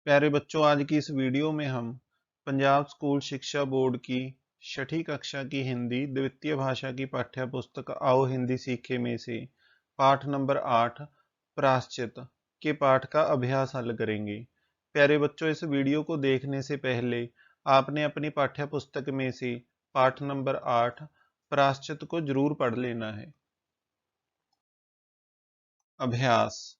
प्यारे बच्चों, आज की इस वीडियो में हम पंजाब स्कूल शिक्षा बोर्ड की छठी कक्षा की हिंदी द्वितीय भाषा की पाठ्य पुस्तक आओ हिंदी सीखे में से पाठ नंबर 8 प्रायश्चित के पाठ का अभ्यास हल करेंगे। प्यारे बच्चों, इस वीडियो को देखने से पहले आपने अपनी पाठ्य पुस्तक में से पाठ नंबर 8 प्रायश्चित को जरूर पढ़ लेना है। अभ्यास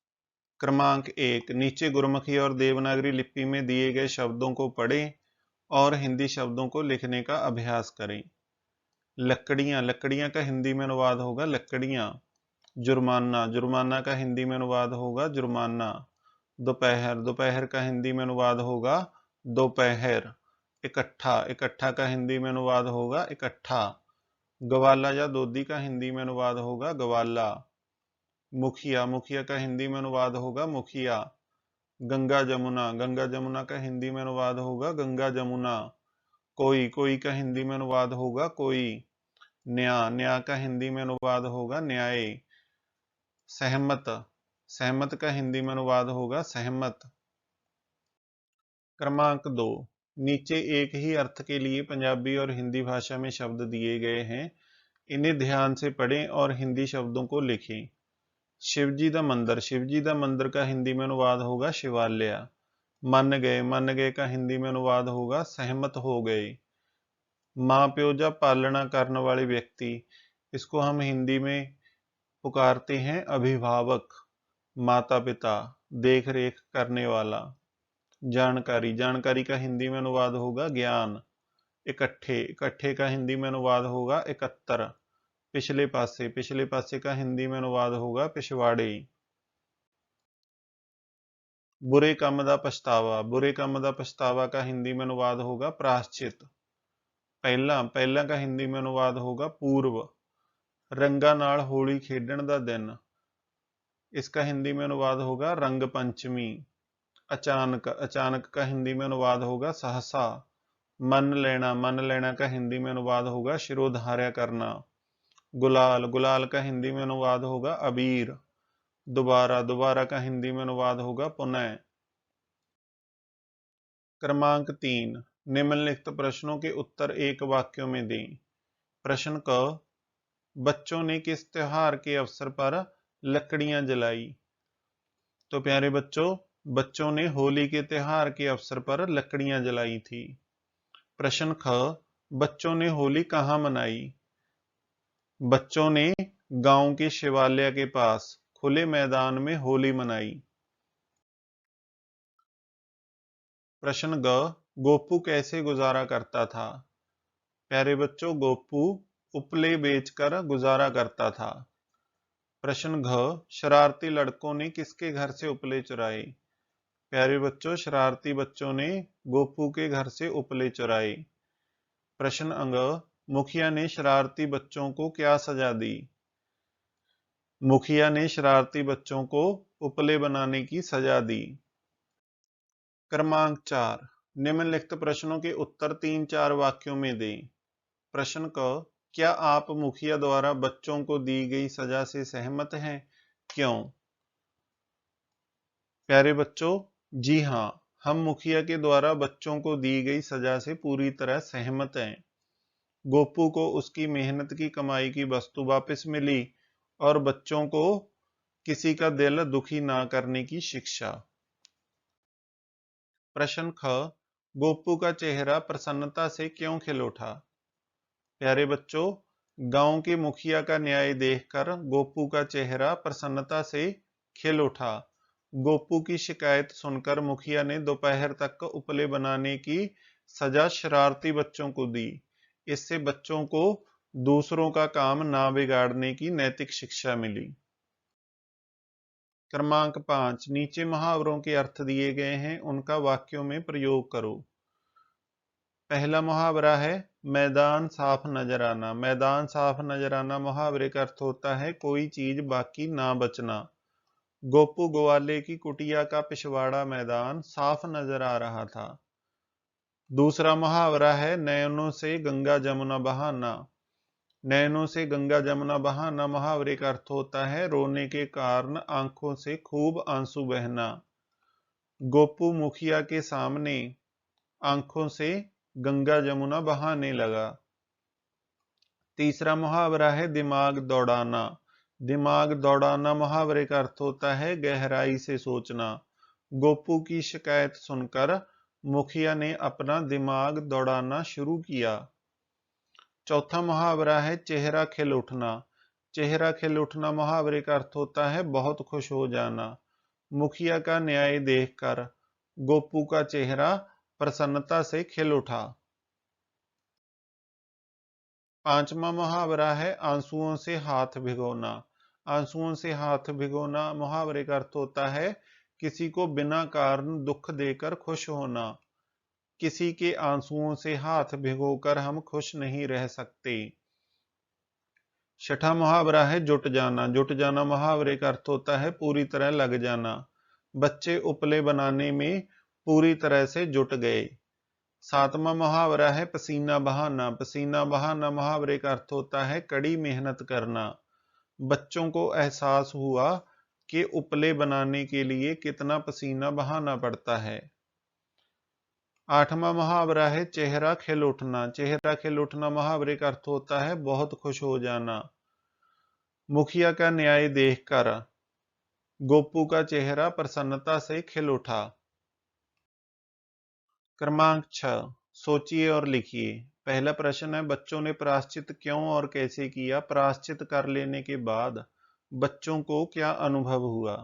क्रमांक 1, नीचे गुरमुखी और देवनागरी लिपि में दिए गए शब्दों को पढ़ें और हिंदी शब्दों को लिखने का अभ्यास करें। लकड़ियां, लकड़ियां का हिंदी में अनुवाद होगा लकड़ियां। जुर्माना, जुर्माना का हिंदी में अनुवाद होगा जुर्माना। दोपहर, दोपहर का हिंदी में अनुवाद होगा दोपहर। इकट्ठा, इकट्ठा का हिंदी में अनुवाद होगा इकट्ठा। गवाला या दोदी का हिंदी में अनुवाद होगा गवाला। मुखिया, मुखिया का हिंदी में अनुवाद होगा मुखिया। गंगा जमुना, गंगा जमुना का हिंदी में अनुवाद होगा गंगा जमुना। कोई, कोई का हिंदी में अनुवाद होगा कोई। न्याय, न्याय का हिंदी में अनुवाद होगा न्याय। सहमत, सहमत का हिंदी में अनुवाद होगा सहमत। क्रमांक 2, नीचे एक ही अर्थ के लिए पंजाबी और हिंदी भाषा में शब्द दिए गए हैं। इन्हें ध्यान से पढ़ें और हिंदी शब्दों को लिखें। शिवजी दा मंदिर, शिवजी दा मंदिर का हिंदी में अनुवाद होगा शिवालय। मन गए, मन गए का हिंदी में अनुवाद होगा सहमत हो गए। माँ प्यो या पालना करने वाले व्यक्ति, इसको हम हिंदी में पुकारते हैं अभिभावक। माता पिता, देख रेख करने वाला। जानकारी, जानकारी का हिंदी में अनुवाद होगा ज्ञान। इकट्ठे, इकट्ठे का हिंदी में अनुवाद होगा इकहत्तर। पिछले पासे, पिछले पासे का हिंदी में अनुवाद होगा पिछवाड़े। बुरे काम दा पछतावा, बुरे काम दा पछतावा का हिंदी में अनुवाद होगा प्रायश्चित। पहला, पहला का हिंदी में अनुवाद होगा पूर्व। रंगा नाल होली खेडण दा दिन, इसका हिंदी में अनुवाद होगा रंग पंचमी। अचानक, अचानक का हिंदी में अनुवाद होगा सहसा। मन लेना, मन लेना का हिंदी में अनुवाद होगा शिरोधार्य करना। गुलाल, गुलाल का हिंदी में अनुवाद होगा अबीर। दोबारा, दोबारा का हिंदी में अनुवाद होगा पुनः। क्रमांक 3, निम्नलिखित प्रश्नों के उत्तर एक वाक्यों में दें। प्रश्न क, बच्चों ने किस त्योहार के अवसर पर लकड़ियां जलाई? तो प्यारे बच्चों, बच्चों ने होली के त्योहार के अवसर पर लकड़ियां जलाई थी। प्रश्न ख, बच्चों ने होली कहाँ मनाई? बच्चों ने गांव के शिवालय के पास खुले मैदान में होली मनाई। प्रश्न ग, गोपू कैसे गुजारा करता था? प्यारे बच्चों, गोपू उपले बेचकर गुजारा करता था। प्रश्न घ, शरारती लड़कों ने किसके घर से उपले चुराए? प्यारे बच्चों, शरारती बच्चों ने गोपू के घर से उपले चुराए। प्रश्न अंग, मुखिया ने शरारती बच्चों को क्या सजा दी? मुखिया ने शरारती बच्चों को उपले बनाने की सजा दी। क्रमांक 4, निम्नलिखित प्रश्नों के उत्तर 3-4 वाक्यों में दें। प्रश्न क, क्या आप मुखिया द्वारा बच्चों को दी गई सजा से सहमत हैं? क्यों? प्यारे बच्चों, जी हाँ, हम मुखिया के द्वारा बच्चों को दी गई सजा से पूरी तरह सहमत हैं। गोपू को उसकी मेहनत की कमाई की वस्तु वापस मिली और बच्चों को किसी का दिल दुखी ना करने की शिक्षा। प्रश्न ख, गोपू का चेहरा प्रसन्नता से क्यों खिल उठा? प्यारे बच्चों, गांव के मुखिया का न्याय देखकर गोपू का चेहरा प्रसन्नता से खिल उठा। गोपू की शिकायत सुनकर मुखिया ने दोपहर तक उपले बनाने की सजा शरारती बच्चों को दी। इससे बच्चों को दूसरों का काम ना बिगाड़ने की नैतिक शिक्षा मिली। क्रमांक 5, नीचे मुहावरों के अर्थ दिए गए हैं, उनका वाक्यों में प्रयोग करो। पहला मुहावरा है मैदान साफ नजर आना। मैदान साफ नजर आना मुहावरे का अर्थ होता है कोई चीज बाकी ना बचना। गोपू ग्वाले की कुटिया का पिछवाड़ा मैदान साफ नजर आ रहा था। दूसरा मुहावरा है नयनों से गंगा जमुना बहाना। नयनों से गंगा जमुना बहाना मुहावरे का अर्थ होता है रोने के कारण आंखों से खूब आंसू बहना। गोपू मुखिया के सामने आंखों से गंगा जमुना बहाने लगा। तीसरा मुहावरा है दिमाग दौड़ाना। दिमाग दौड़ाना मुहावरे का अर्थ होता है गहराई से सोचना। गोपू की शिकायत सुनकर मुखिया ने अपना दिमाग दौड़ाना शुरू किया। चौथा मुहावरा है चेहरा खिल उठना। चेहरा खिल उठना मुहावरे का अर्थ होता है बहुत खुश हो जाना। मुखिया का न्याय देखकर गोपू का चेहरा प्रसन्नता से खिल उठा। पांचवा मुहावरा है आंसुओं से हाथ भिगोना। आंसुओं से हाथ भिगोना मुहावरे का अर्थ होता है किसी को बिना कारण दुख देकर खुश होना। किसी के आंसुओं से हाथ भिगोकर हम खुश नहीं रह सकते। छठा मुहावरा है जुट जाना। जुट जाना मुहावरे का अर्थ होता है पूरी तरह लग जाना। बच्चे उपले बनाने में पूरी तरह से जुट गए। सातवां मुहावरा है पसीना बहाना। पसीना बहाना मुहावरे का अर्थ होता है कड़ी मेहनत करना। बच्चों को एहसास हुआ कि उपले बनाने के लिए कितना पसीना बहाना पड़ता है। आठवां मुहावरा है चेहरा खिल उठना। चेहरा खिल उठना मुहावरे का अर्थ होता है बहुत खुश हो जाना। मुखिया का न्याय देखकर गोपू का चेहरा प्रसन्नता से खिल उठा। क्रमांक 6, सोचिए और लिखिए। पहला प्रश्न है बच्चों ने प्रायश्चित क्यों और कैसे किया। प्रायश्चित कर लेने के बाद बच्चों को क्या अनुभव हुआ।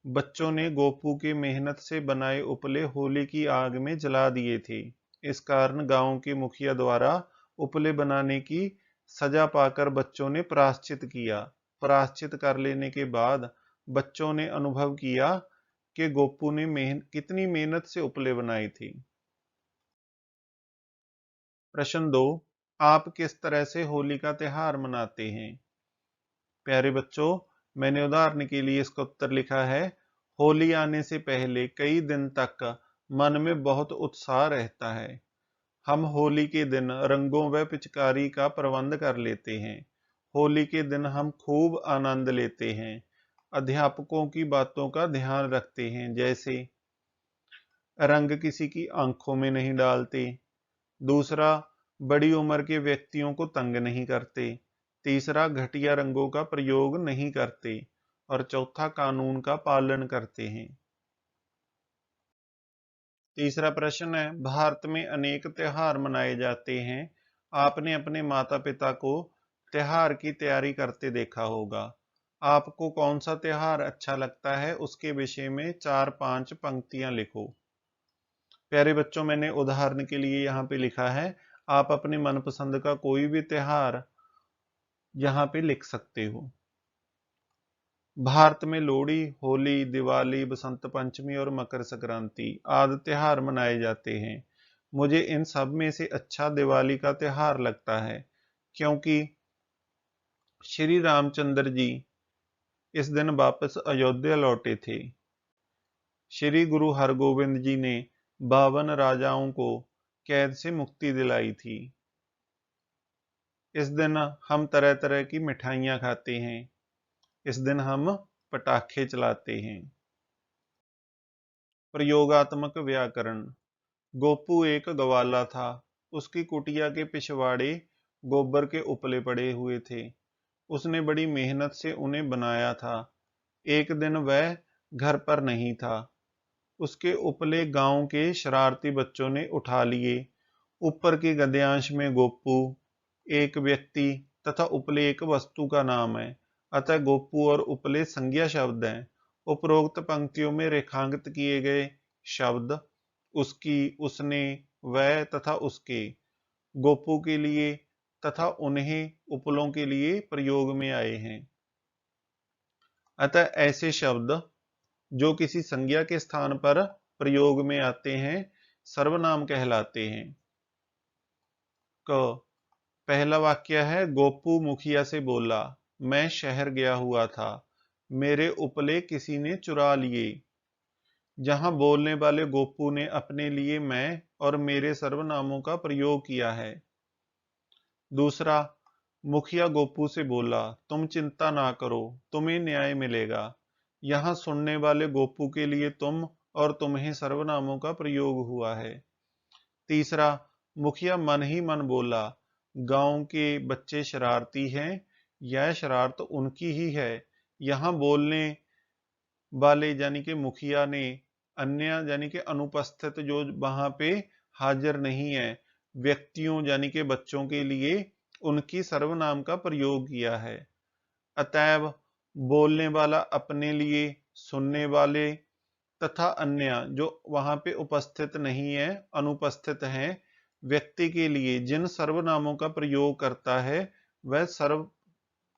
बच्चों ने गोपू की मेहनत से बनाए उपले होली की आग में जला दिए थे। इस कारण गांव के मुखिया द्वारा उपले बनाने की सजा पाकर बच्चों ने प्रायश्चित किया। प्रायश्चित कर लेने के बाद बच्चों ने अनुभव किया कि गोपू ने कितनी मेहनत से उपले बनाई थी। प्रश्न 2, आप किस तरह से होली का त्योहार मनाते हैं। प्यारे बच्चों, मैंने उदाहरण के लिए इसका उत्तर लिखा है। होली आने से पहले कई दिन तक मन में बहुत उत्साह रहता है। हम होली के दिन रंगों व पिचकारी का प्रबंध कर लेते हैं। होली के दिन हम खूब आनंद लेते हैं। अध्यापकों की बातों का ध्यान रखते हैं, जैसे रंग किसी की आंखों में नहीं डालते। दूसरा, बड़ी उम्र के व्यक्तियों को तंग नहीं करते। तीसरा, घटिया रंगों का प्रयोग नहीं करते। और चौथा, कानून का पालन करते हैं। तीसरा प्रश्न है, भारत में अनेक त्योहार मनाए जाते हैं। आपने अपने माता पिता को त्योहार की तैयारी करते देखा होगा। आपको कौन सा त्योहार अच्छा लगता है, उसके विषय में 4-5 पंक्तियां लिखो। प्यारे बच्चों, मैंने उदाहरण के लिए यहाँ पे लिखा है। आप अपने मनपसंद का कोई भी त्योहार यहाँ पे लिख सकते हो। भारत में लोहड़ी, होली, दिवाली, बसंत पंचमी और मकर संक्रांति आदि त्योहार मनाए जाते हैं। मुझे इन सब में से अच्छा दिवाली का त्योहार लगता है, क्योंकि श्री रामचंद्र जी इस दिन वापस अयोध्या लौटे थे। श्री गुरु हरगोविंद जी ने 52 राजाओं को कैद से मुक्ति दिलाई थी। इस दिन हम तरह तरह की मिठाइयाँ खाते हैं। इस दिन हम पटाखे चलाते हैं। प्रयोगात्मक व्याकरण। गोपू एक ग्वाला था। उसकी कुटिया के पिछवाड़े गोबर के उपले पड़े हुए थे। उसने बड़ी मेहनत से उन्हें बनाया था। एक दिन वह घर पर नहीं था। उसके उपले गांव के शरारती बच्चों ने उठा लिए। ऊपर के गद्यांश में गोपू एक व्यक्ति तथा उपले एक वस्तु का नाम है, अतः गोपू और उपले संज्ञा शब्द हैं। उपरोक्त पंक्तियों में रेखांकित किए गए शब्द उसकी, उसने, वह तथा उसके गोपू के लिए तथा उन्हें उपलों के लिए प्रयोग में आए हैं। अतः ऐसे शब्द जो किसी संज्ञा के स्थान पर प्रयोग में आते हैं सर्वनाम कहलाते हैं। क पहला वाक्य है गोपू मुखिया से बोला, मैं शहर गया हुआ था, मेरे उपले किसी ने चुरा लिए। जहां बोलने वाले गोपू ने अपने लिए मैं और मेरे सर्वनामों का प्रयोग किया है। दूसरा, मुखिया गोपू से बोला, तुम चिंता ना करो, तुम्हें न्याय मिलेगा। यहां सुनने वाले गोपू के लिए तुम और तुम्हें सर्वनामों का प्रयोग हुआ है। तीसरा, मुखिया मन ही मन बोला, गांव के बच्चे शरारती हैं, यह शरारत उनकी ही है। यहाँ बोलने वाले यानी कि मुखिया ने अन्य यानी कि अनुपस्थित जो वहां पे हाजिर नहीं है व्यक्तियों यानी कि बच्चों के लिए उनकी सर्वनाम का प्रयोग किया है। अतएव बोलने वाला अपने लिए, सुनने वाले तथा अन्य जो वहां पे उपस्थित नहीं है, अनुपस्थित हैं व्यक्ति के लिए जिन सर्वनामों का प्रयोग करता है वह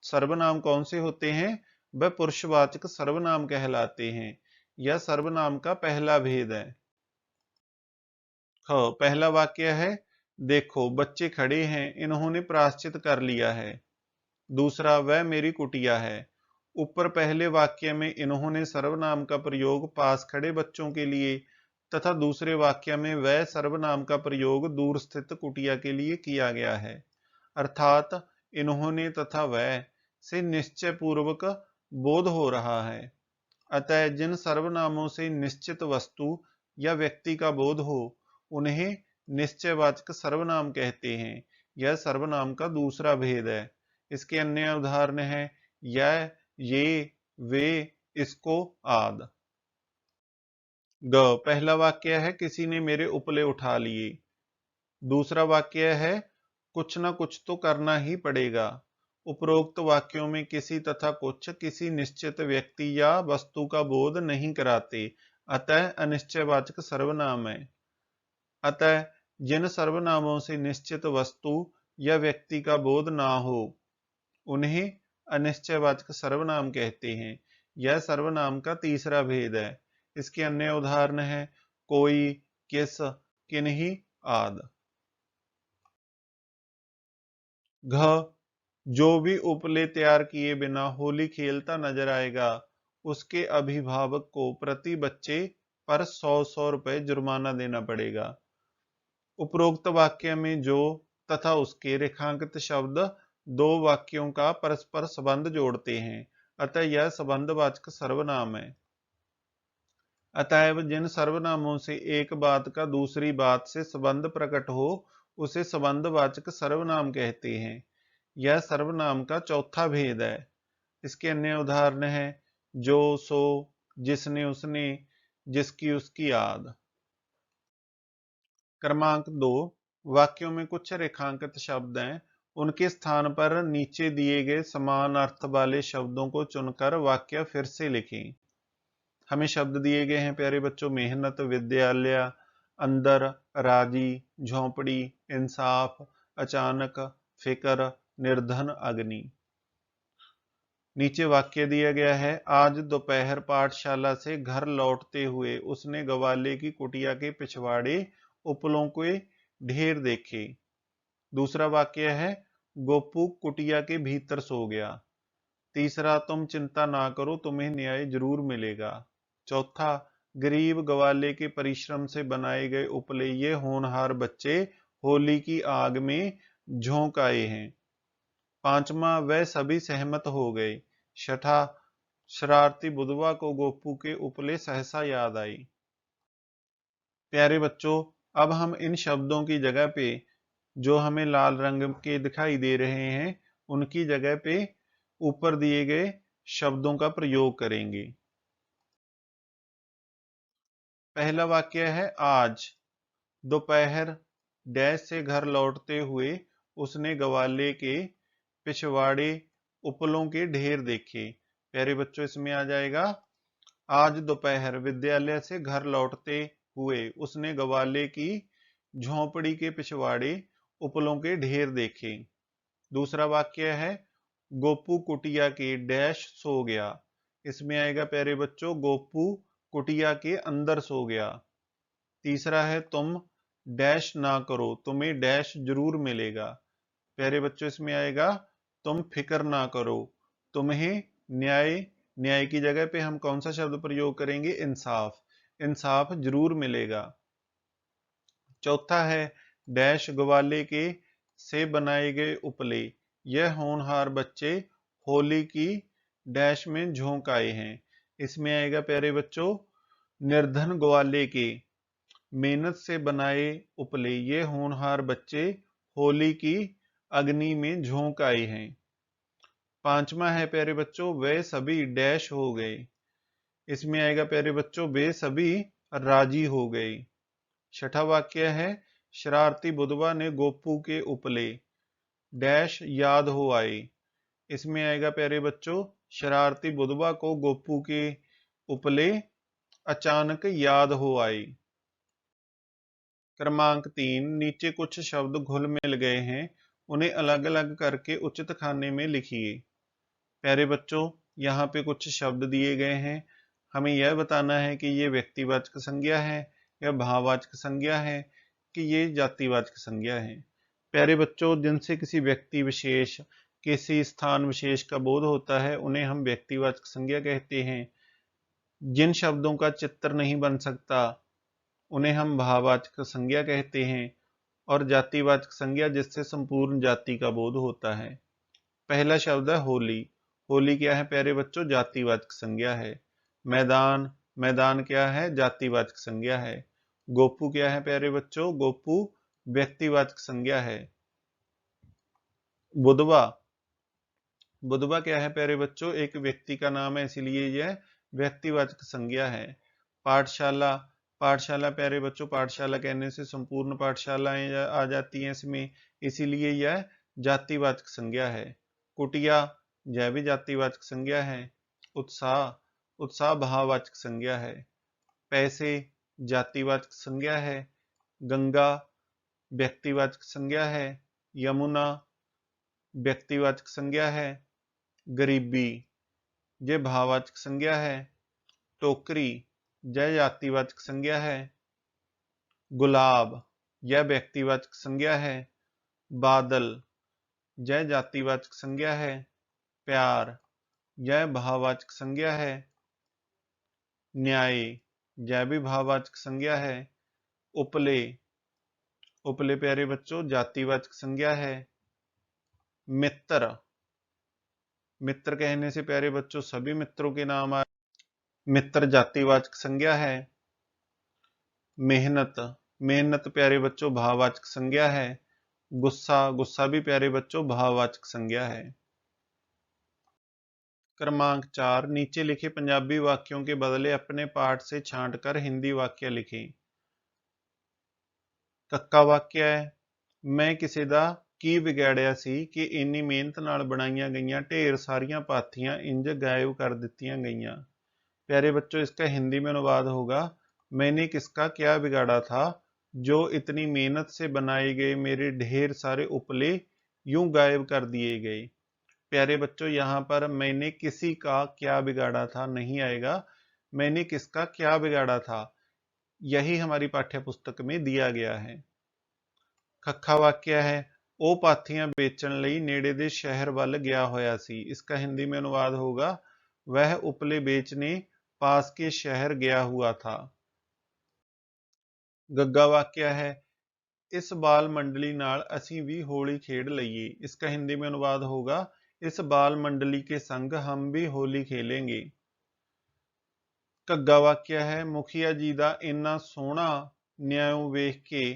सर्वनाम कौन से होते हैं? वह पुरुषवाचक सर्वनाम कहलाते हैं। यह सर्वनाम का पहला भेद है। पहला वाक्य है, देखो बच्चे खड़े हैं, इन्होंने प्रायश्चित कर लिया है। दूसरा, वह मेरी कुटिया है। ऊपर पहले वाक्य में इन्होंने सर्वनाम का प्रयोग पास खड़े बच्चों के लिए तथा दूसरे वाक्य में वह सर्वनाम का प्रयोग दूर स्थित कुटिया के लिए किया गया है। अर्थात इन्होंने तथा वह से निश्चय पूर्वक बोध हो रहा है। अतः जिन सर्वनामों से निश्चित वस्तु या व्यक्ति का बोध हो उन्हें निश्चयवाचक सर्वनाम कहते हैं। यह सर्वनाम का दूसरा भेद है। इसके अन्य उदाहरण हैं यह, ये, वे, इसको आदि। पहला वाक्य है, किसी ने मेरे उपले उठा लिए। दूसरा वाक्य है, कुछ ना कुछ तो करना ही पड़ेगा। उपरोक्त वाक्यों में किसी तथा कुछ किसी निश्चित व्यक्ति या वस्तु का बोध नहीं कराते, अतः अनिश्चयवाचक सर्वनाम है। अतः जिन सर्वनामों से निश्चित वस्तु या व्यक्ति का बोध ना हो उन्हें अनिश्चयवाचक सर्वनाम कहते हैं। यह सर्वनाम का तीसरा भेद है। इसके अन्य उदाहरण है कोई, किस, किन्हीं आदि। जो भी उपले तैयार किए बिना होली खेलता नजर आएगा उसके अभिभावक को प्रति बच्चे पर 100 रुपए जुर्माना देना पड़ेगा। उपरोक्त वाक्य में जो तथा उसके रेखांकित शब्द दो वाक्यों का परस्पर संबंध जोड़ते हैं, अतः यह संबंधवाचक सर्वनाम है। अतएव जिन सर्वनामों से एक बात का दूसरी बात से संबंध प्रकट हो उसे संबंधवाचक सर्वनाम कहते हैं। यह सर्वनाम का चौथा भेद है। इसके अन्य उदाहरण है जो, सो, जिसने, उसने, जिसकी, उसकी आदि। क्रमांक 2, वाक्यों में कुछ रेखांकित शब्द हैं, उनके स्थान पर नीचे दिए गए समान अर्थ वाले शब्दों को चुनकर वाक्य फिर से लिखें। हमें शब्द दिए गए हैं प्यारे बच्चों, मेहनत, विद्यालय, अंदर, राजी, झोंपड़ी, इंसाफ, अचानक, फिकर, निर्धन, अग्नि। नीचे वाक्य दिया गया है, आज दोपहर पाठशाला से घर लौटते हुए उसने गवाले की कुटिया के पिछवाड़े उपलों के ढेर देखे। दूसरा वाक्य है, गोपू कुटिया के भीतर सो गया। तीसरा, तुम चिंता ना करो, तुम्हें न्याय जरूर मिलेगा। चौथा, गरीब गवाले के परिश्रम से बनाए गए उपले ये होनहार बच्चे होली की आग में झोंक आए हैं। पांचवा, वह सभी सहमत हो गए। छठा, शरारती बुधवा को गोपू के उपले सहसा याद आई। प्यारे बच्चों, अब हम इन शब्दों की जगह पे जो हमें लाल रंग के दिखाई दे रहे हैं उनकी जगह पे ऊपर दिए गए शब्दों का प्रयोग करेंगे। पहला वाक्य है, आज दोपहर डैश से घर लौटते हुए उसने गवाले के पिछवाड़े उपलों के ढेर देखे। प्यारे बच्चों, इसमें आ जाएगा, आज दोपहर विद्यालय से घर लौटते हुए उसने गवाले की झोंपड़ी के पिछवाड़े उपलों के ढेर देखे। दूसरा वाक्य है, गोपू कुटिया के डैश सो गया। इसमें आएगा प्यारे बच्चों, गोपू कुटिया के अंदर सो गया। तीसरा है, तुम डैश ना करो, तुम्हें डैश जरूर मिलेगा। प्यारे बच्चों, इसमें आएगा, तुम फिक्र ना करो, तुम्हें न्याय, न्याय की जगह पे हम कौन सा शब्द प्रयोग करेंगे? इंसाफ, इंसाफ जरूर मिलेगा। चौथा है, डैश गवाले के से बनाए गए उपले यह होनहार बच्चे होली की डैश में झोंक आए हैं। इसमें आएगा प्यारे बच्चों, निर्धन ग्वाले के मेहनत से बनाए उपले ये होनहार बच्चे होली की अग्नि में झोंक आए हैं। पांचवा है प्यारे बच्चों, वे सभी डैश हो गए। इसमें आएगा प्यारे बच्चों, वे सभी राजी हो गए। छठा वाक्य है, शरारती बुधवा ने गोपू के उपले डैश याद हो आए। इसमें आएगा प्यारे बच्चों, शरारती बुधवा को गोपू के उपले अचानक याद हो आए। क्रमांक 3, नीचे कुछ शब्द घुल मिल गए हैं, उन्हें अलग अलग करके उचित खाने में लिखिए। प्यारे बच्चों, यहाँ पे कुछ शब्द दिए गए हैं, हमें यह बताना है कि ये व्यक्तिवाचक संज्ञा है या भाववाचक संज्ञा है कि ये जातिवाचक संज्ञा है। प्यारे बच्चों, जिनसे किसी व्यक्ति विशेष, किसी स्थान विशेष का बोध होता है उन्हें हम व्यक्तिवाचक संज्ञा कहते हैं। जिन शब्दों का चित्र नहीं बन सकता उन्हें हम भाववाचक संज्ञा कहते हैं, और जातिवाचक संज्ञा जिससे संपूर्ण जाति का बोध होता है। पहला शब्द है होली। होली क्या है प्यारे बच्चों? जातिवाचक संज्ञा है। मैदान, मैदान क्या है? जातिवाचक संज्ञा है। गोपू क्या है प्यारे बच्चों? गोपू व्यक्तिवाचक संज्ञा है। बुधवा, बुधवा क्या है प्यारे बच्चों? एक व्यक्ति का नाम है, इसीलिए यह व्यक्तिवाचक संज्ञा है। पाठशाला, पाठशाला प्यारे बच्चों, पाठशाला कहने से संपूर्ण पाठशालाएं आ जाती हैं इसमें, इसीलिए यह जातिवाचक संज्ञा है। कुटिया, यह भी जातिवाचक संज्ञा है। उत्साह, उत्साह भाववाचक संज्ञा है। पैसे, जातिवाचक संज्ञा है। गंगा, व्यक्तिवाचक संज्ञा है। यमुना, व्यक्तिवाचक संज्ञा है। गरीबी, यह भाववाचक संज्ञा है। टोकरी, यह जातिवाचक संज्ञा है। गुलाब, यह व्यक्तिवाचक संज्ञा है। बादल, यह जातिवाचक संज्ञा है। प्यार, यह भाववाचक संज्ञा है। न्याय, यह भी भाववाचक संज्ञा है। उपले, उपले प्यारे बच्चों जातिवाचक संज्ञा है। मित्र, मित्र कहने से प्यारे बच्चों सभी मित्रों के नाम आ, मित्र जातिवाचक संज्ञा है। मेहनत, मेहनत प्यारे बच्चों भाववाचक संज्ञा है। गुस्सा, गुस्सा भी प्यारे बच्चों भाववाचक संज्ञा है। क्रमांक 4, नीचे लिखे पंजाबी वाक्यों के बदले अपने पाठ से छांटकर हिंदी वाक्य लिखें। कक्का वाक्य है, मैं किसी दा की ਵਿਗਾੜਿਆ ਸੀ कि ਇੰਨੀ ਮਿਹਨਤ ਨਾਲ ਬਣਾਈਆਂ ਗਈਆਂ ढेर सारियां पाथियां इंज गायब कर दित्तियां गईयां। प्यारे बच्चों, इसका हिंदी में अनुवाद होगा, मैंने किसका क्या बिगाड़ा था जो इतनी मेहनत से बनाए गए मेरे ढेर सारे उपले यूं गायब कर दिए गए। प्यारे बच्चों, यहाँ पर मैंने किसी का क्या बिगाड़ा था नहीं आएगा, मैंने किसका क्या बिगाड़ा था, यही हमारी पाठ्य पुस्तक में दिया गया है। खखा वाक्य है, ਉਹ ਪਾਥੀਆਂ बेचण ਲਈ नेड़े दे शहर ਵੱਲ गया होया सी। इसका हिंदी में अनुवाद होगा, वह उपले बेचने पास के शहर गया हुआ था। गग्गा वाक्य है, इस बाल मंडली नाल असी भी होली खेड लईए। इसका हिंदी में अनुवाद होगा, इस बाल मंडली के संग हम भी होली खेलेंगे। घग्गा वाक्य है, मुखिया जी दा इन्ना सोहना न्यायों वेख के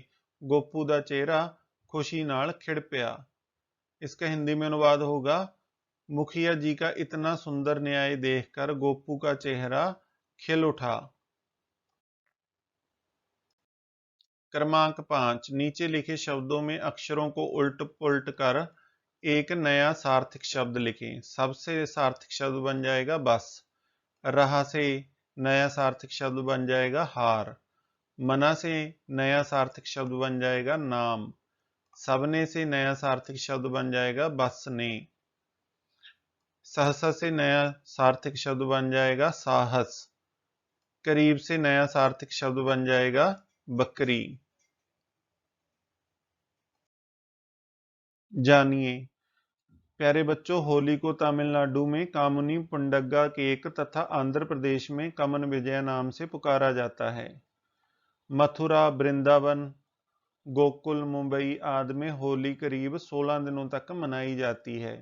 गोपू दा चेहरा खुशी नाल खिड़ पिया। इसका हिंदी में अनुवाद होगा, मुखिया जी का इतना सुंदर न्याय देखकर गोपू का चेहरा खिल उठा। क्रमांक 5, नीचे लिखे शब्दों में अक्षरों को उल्ट पुल्ट कर एक नया सार्थक शब्द लिखें। सबसे सार्थक शब्द बन जाएगा बस। रहा से नया सार्थक शब्द बन जाएगा हार। मना से नया सार्थक शब्द बन जाएगा नाम। सबने से नया सार्थक शब्द बन जाएगा बस ने। सहसा से नया सार्थक शब्द बन जाएगा साहस। करीब से नया सार्थक शब्द बन जाएगा बकरी। जानिए प्यारे बच्चों, होली को तमिलनाडु में कामुनी पुंडग्गा केक तथा आंध्र प्रदेश में कमन विजय नाम से पुकारा जाता है। मथुरा, वृंदावन, गोकुल, मुंबई आदि में होली करीब 16 दिनों तक मनाई जाती है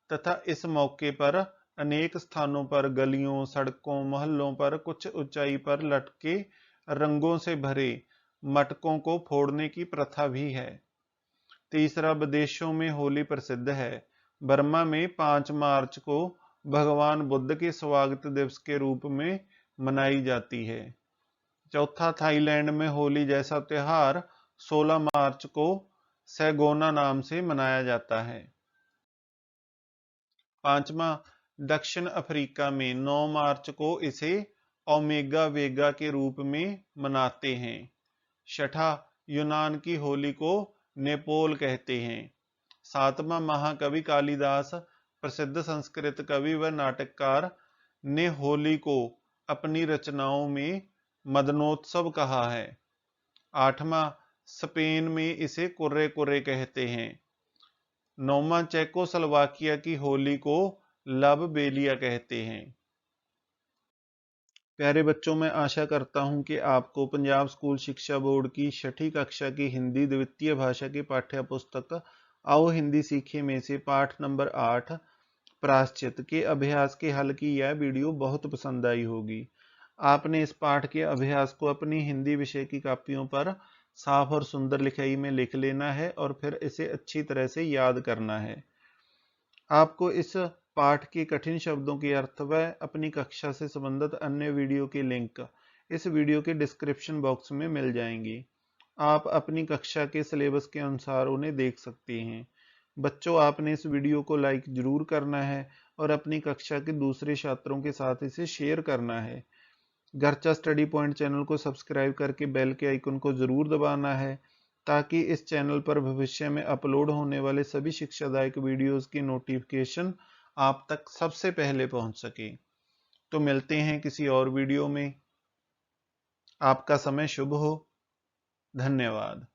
तथा इस मौके पर अनेक स्थानों पर गलियों, सड़कों, मोहल्लों पर कुछ ऊंचाई पर लटके रंगों से भरे मटकों को फोड़ने की प्रथा भी है। तीसरा, विदेशों में होली प्रसिद्ध है। बर्मा में 5 मार्च को भगवान बुद्ध के स्वागत दिवस के रूप में मनाई जाती है। चौथा, थाईलैंड में होली जैसा त्योहार 16 मार्च को सैगोना नाम से मनाया जाता है। पांचवा, दक्षिण अफ्रीका में 9 मार्च को इसे ओमेगा वेगा के रूप में मनाते हैं। छठा, यूनान की होली को नेपोल कहते हैं। सातवां, महाकवि कालिदास, प्रसिद्ध संस्कृत कवि व नाटककार, ने होली को अपनी रचनाओं में मदनोत्सव कहा है। आठवां, स्पेन में इसे कुर्रे कुर्रे कहते हैं। नौवां, चेकोस्लोवाकिया की होली को लब बेलिया कहते हैं। प्यारे बच्चों, मैं आशा करता हूं कि आपको पंजाब स्कूल शिक्षा बोर्ड की 6ठी कक्षा की हिंदी द्वितीय भाषा की पाठ्य पुस्तक आओ हिंदी सीखे में से पाठ नंबर 8 प्रायश्चित के अभ्यास के हल की यह वीडियो बहुत पसंद आई होगी। आपने इस पाठ के अभ्यास को अपनी हिंदी विषय की कापियों पर साफ और सुंदर लिखाई में लिख लेना है और फिर इसे अच्छी तरह से याद करना है। आपको इस पाठ के कठिन शब्दों के अर्थ व अपनी कक्षा से संबंधित अन्य वीडियो के लिंक इस वीडियो के डिस्क्रिप्शन बॉक्स में मिल जाएंगे। आप अपनी कक्षा के सिलेबस के अनुसार उन्हें देख सकते हैं। बच्चों, आपने इस वीडियो को लाइक जरूर करना है और अपनी कक्षा के दूसरे छात्रों के साथ इसे शेयर करना है। घरचा स्टडी पॉइंट चैनल को सब्सक्राइब करके बेल के आइकन को जरूर दबाना है ताकि इस चैनल पर भविष्य में अपलोड होने वाले सभी शिक्षादायक वीडियोस की नोटिफिकेशन आप तक सबसे पहले पहुंच सके। तो मिलते हैं किसी और वीडियो में। आपका समय शुभ हो। धन्यवाद।